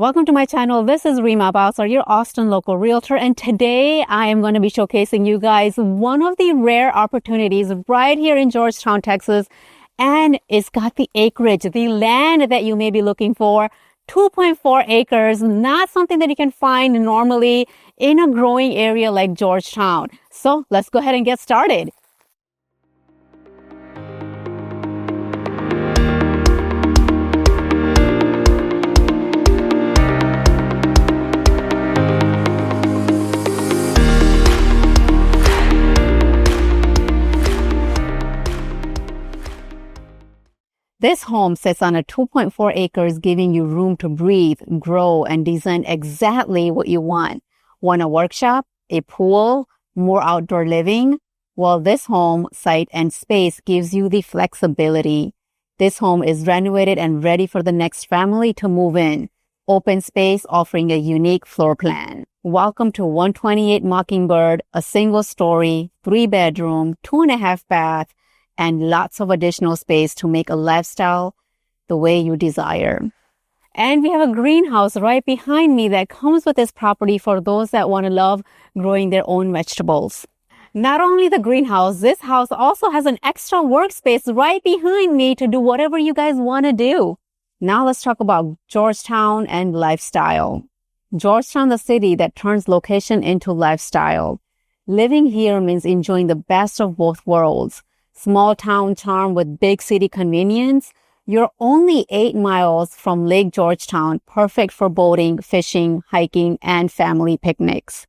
Welcome to my channel. This is Rima Bhavsar, your Austin local realtor, and today I am going to be showcasing you guys one of the rare opportunities right here in Georgetown, Texas, and it's got the acreage, the land that you may be looking for. 2.4 acres, not something that you can find normally in a growing area like Georgetown. So let's go ahead and get started. This home sits on a 2.4 acres, giving you room to breathe, grow, and design exactly what you want. Want a workshop, a pool, more outdoor living? Well, this home site and space gives you the flexibility. This home is renovated and ready for the next family to move in. Open space offering a unique floor plan. Welcome to 128 Mockingbird, a single story, 3-bedroom, 2.5 bath, and lots of additional space to make a lifestyle the way you desire. And we have a greenhouse right behind me that comes with this property for those that want to love growing their own vegetables. Not only the greenhouse, this house also has an extra workspace right behind me to do whatever you guys want to do. Now let's talk about Georgetown and lifestyle. Georgetown, the city that turns location into lifestyle. Living here means enjoying the best of both worlds. Small town charm with big city convenience. You're only 8 miles from Lake Georgetown, perfect for boating, fishing, hiking, and family picnics.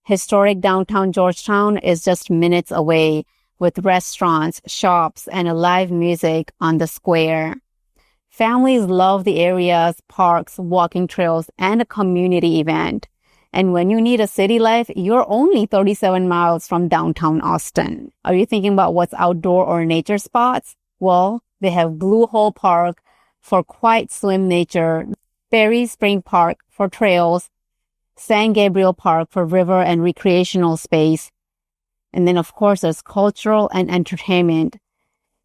Historic downtown Georgetown is just minutes away with restaurants, shops, and live music on the square. Families love the area's parks, walking trails, and a community event. And when you need a city life, you're only 37 miles from downtown Austin. Are you thinking about what's outdoor or nature spots? Well, they have Blue Hole Park for quiet swim nature, Berry Spring Park for trails, San Gabriel Park for river and recreational space. And then, of course, there's cultural and entertainment.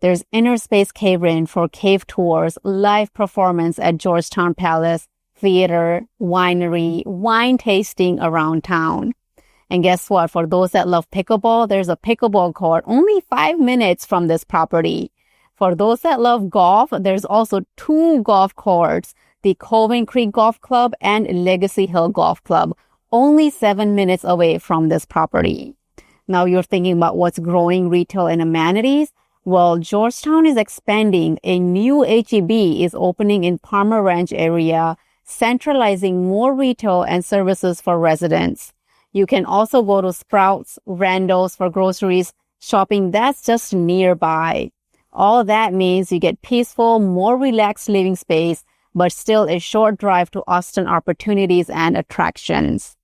There's Inner Space Cave Inn for cave tours, live performance at Georgetown Palace, theater, winery, wine tasting around town. And guess what? For those that love pickleball, there's a pickleball court only 5 minutes from this property. For those that love golf, there's also 2 golf courts, the Coven Creek Golf Club and Legacy Hill Golf Club, only 7 minutes away from this property. Now you're thinking about what's growing retail and amenities. Well, Georgetown is expanding. A new H-E-B is opening in Palmer Ranch area, centralizing more retail and services for residents. You can also go to Sprouts, Randall's for groceries, shopping that's just nearby. All that means you get peaceful, more relaxed living space, but still a short drive to Austin opportunities and attractions.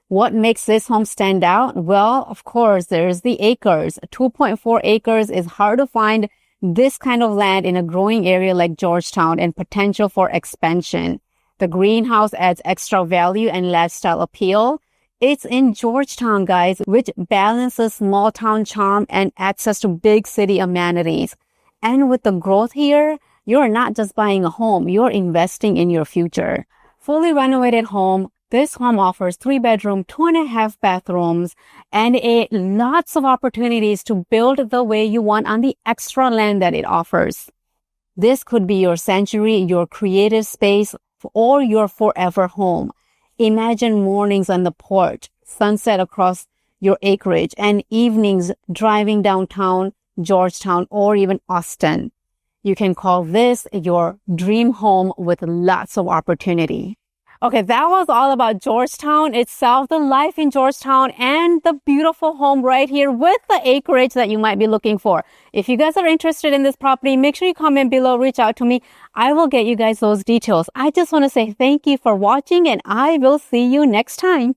What makes this home stand out? Well, of course, there's the acres. 2.4 acres is hard to find this kind of land in a growing area like Georgetown and potential for expansion. The greenhouse adds extra value and lifestyle appeal. It's in Georgetown, guys, which balances small town charm and access to big city amenities. And with the growth here, you're not just buying a home, you're investing in your future. Fully renovated home. This home offers 3-bedroom, 2.5 bathrooms, and lots of opportunities to build the way you want on the extra land that it offers. This could be your sanctuary, your creative space, or your forever home. Imagine mornings on the porch, sunset across your acreage, and evenings driving downtown Georgetown or even Austin. You can call this your dream home with lots of opportunity. Okay, that was all about Georgetown itself, the life in Georgetown, and the beautiful home right here with the acreage that you might be looking for. If you guys are interested in this property, make sure you comment below, reach out to me. I will get you guys those details. I just want to say thank you for watching, and I will see you next time.